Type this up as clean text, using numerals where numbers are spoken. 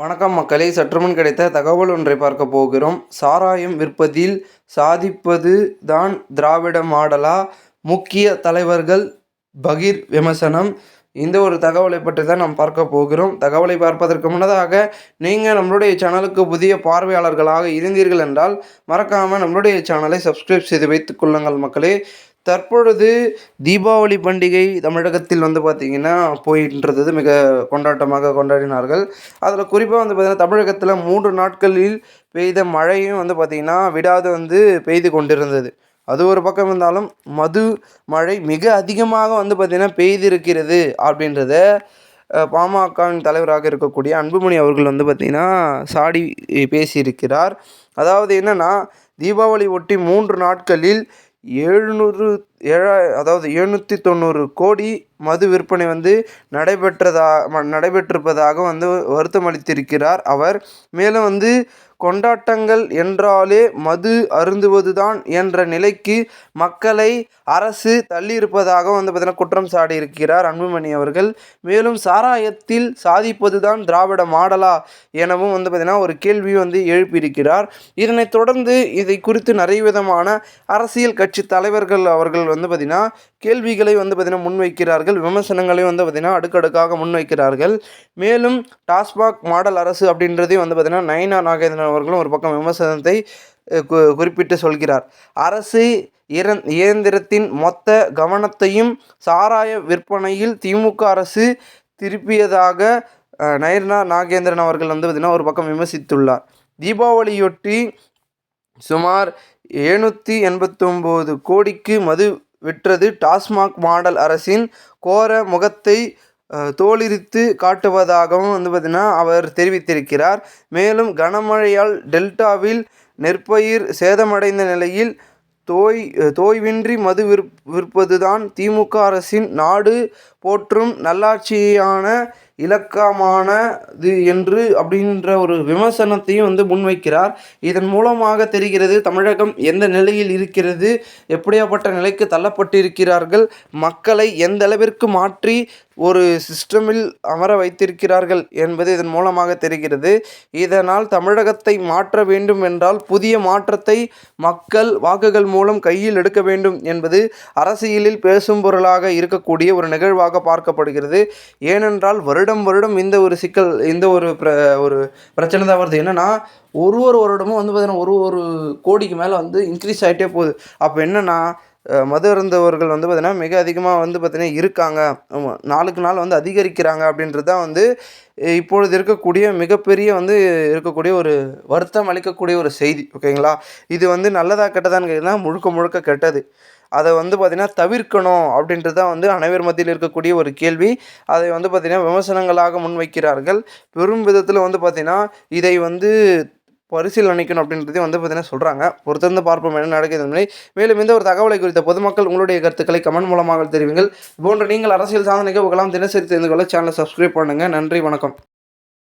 வணக்கம் மக்களே, சற்றுமுன் கிடைத்த தகவல் ஒன்றை பார்க்க போகிறோம். சாராயம் விற்பதில் சாதிப்பது தான் திராவிட மாடலா? முக்கிய தலைவர்கள் பகீர் விமர்சனம். இந்த ஒரு தகவலை பற்றி தான் நாம் பார்க்க போகிறோம். தகவலை பார்ப்பதற்கு முன்னதாக நீங்கள் நம்மளுடைய சேனலுக்கு புதிய பார்வையாளர்களாக இருந்தீர்கள் என்றால் மறக்காமல் நம்மளுடைய சேனலை சப்ஸ்கிரைப் செய்து வைத்துக் கொள்ளுங்கள் மக்களே. தற்பொழுது தீபாவளி பண்டிகை தமிழகத்தில் பார்த்திங்கன்னா போயின்றது மிக கொண்டாட்டமாக கொண்டாடினார்கள். அதில் குறிப்பாக பார்த்திங்கன்னா தமிழகத்தில் 3 நாட்களில் பெய்த மழையும் பார்த்திங்கன்னா விடாது பெய்து கொண்டிருந்தது. அது ஒரு பக்கம் இருந்தாலும் மது மழை மிக அதிகமாக பார்த்திங்கன்னா பெய்திருக்கிறது அப்படின்றத பாமகவின் தலைவராக இருக்கக்கூடிய அன்புமணி அவர்கள் பார்த்திங்கன்னா சாடி பேசியிருக்கிறார். அதாவது என்னென்னா, தீபாவளி ஒட்டி 3 நாட்களில் 790 கோடி மது விற்பனை நடைபெற்றிருப்பதாக வருத்தம் அளித்திருக்கிறார் அவர். மேலும் கொண்டாட்டங்கள் என்றாலே மது அருந்துவதுதான் என்ற நிலைக்கு மக்களை அரசு தள்ளியிருப்பதாக பார்த்தீங்கன்னா குற்றம் சாட்டியிருக்கிறார் அன்புமணி அவர்கள். மேலும் சாராயத்தில் சாதிப்பதுதான் திராவிட மாடலா எனவும் பார்த்தீங்கன்னா ஒரு கேள்வி எழுப்பியிருக்கிறார். இதனைத் தொடர்ந்து இதை குறித்து நிறைய விதமான அரசியல் கட்சி தலைவர்கள் அவர்கள் பார்த்திங்கன்னா கேள்விகளை பார்த்திங்கன்னா முன்வைக்கிறார்கள், விமர்சனங்களை பார்த்திங்கன்னா அடுக்கடுக்காக முன்வைக்கிறார்கள். மேலும் டாஸ்மாக் மாடல் அரசு அப்படின்றதையும் பார்த்திங்கன்னா நயினா நாகேந்திரன் அவர்களும் ஒரு பக்கம் விமர்சனத்தை குறிப்பிட்டு சொல்கிறார். அரசு இயந்திரத்தின் மொத்த கவனத்தையும் சாராய விற்பனையில் திமுக அரசு திருப்பியதாக நயினா நாகேந்திரன் அவர்கள் பார்த்திங்கன்னா ஒரு பக்கம் விமர்சித்துள்ளார். தீபாவளியொட்டி சுமார் 789 கோடிக்கு மது விற்றது டாஸ்மாக் மாடல் அரசின் கோர முகத்தை தோலுரித்து காட்டுவதாகவும் பார்த்திங்கன்னா அவர் தெரிவித்திருக்கிறார். மேலும் கனமழையால் டெல்டாவில் நெற்பயிர் சேதமடைந்த நிலையில் தோய்வின்றி மது விற்பதுதான் திமுக அரசின் நாடு போற்றும் நல்லாட்சியான இலக்கமானது என்று அப்படின்ற ஒரு விமர்சனத்தையும் முன்வைக்கிறார். இதன் மூலமாக தெரிகிறது தமிழகம் எந்த நிலையில் இருக்கிறது, எப்படியாப்பட்ட நிலைக்கு தள்ளப்பட்டிருக்கிறார்கள், மக்களை எந்த அளவிற்கு மாற்றி ஒரு சிஸ்டமில் அமர வைத்திருக்கிறார்கள் என்பது இதன் மூலமாக தெரிகிறது. இதனால் தமிழகத்தை மாற்ற வேண்டும் என்றால் புதிய மாற்றத்தை மக்கள் வாக்குகள் மூலம் கையில் எடுக்க வேண்டும் என்பது அரசியலில் பேசும் பொருளாக இருக்கக்கூடிய ஒரு நிகழ்வாக பார்க்கப்படுகிறது. ஏனென்றால் வருடம் இந்த ஒரு சிக்கல், இந்த ஒரு பிரச்சனை தான் வருது. என்னென்னா ஒரு வருடமும் பார்த்திங்கன்னா ஒரு கோடிக்கு மேலே இன்க்ரீஸ் ஆகிட்டே போகுது. அப்போ என்னென்னா மது அருந்தவர்கள் பார்த்திங்கன்னா மிக அதிகமாக பார்த்திங்கன்னா இருக்காங்க, நாளுக்கு நாள் அதிகரிக்கிறாங்க அப்படின்றது தான் இப்பொழுது இருக்கக்கூடிய மிகப்பெரிய இருக்கக்கூடிய ஒரு வருத்தம் அளிக்கக்கூடிய ஒரு செய்தி. ஓகேங்களா, இது நல்லதா கெட்டதான்னு கேட்டால் முழுக்க கெட்டது. அதை பார்த்திங்கன்னா தவிர்க்கணும் அப்படின்றது தான் அனைவர் மத்தியில் இருக்கக்கூடிய ஒரு கேள்வி. அதை பார்த்திங்கன்னா விமர்சனங்களாக முன்வைக்கிறார்கள். பெரும் விதத்தில் பார்த்திங்கன்னா இதை பரிசீலனைக்கணும் அப்படின்றதையும் பார்த்திங்கன்னா சொல்கிறாங்க. பொறுத்திருந்து பார்ப்போம் என்ன நடக்குது. மேலும் இந்த ஒரு தகவலை குறித்த பொதுமக்கள் உங்களுடைய கருத்துக்களை கமெண்ட் மூலமாக தெரிவிங்கள். போன்ற நீங்கள் அரசியல் சார்ந்த நிகழ்வுகளாம் தினசரி தெரிந்து கொள்ள சேனலை சப்ஸ்கிரைப் பண்ணுங்கள். நன்றி, வணக்கம்.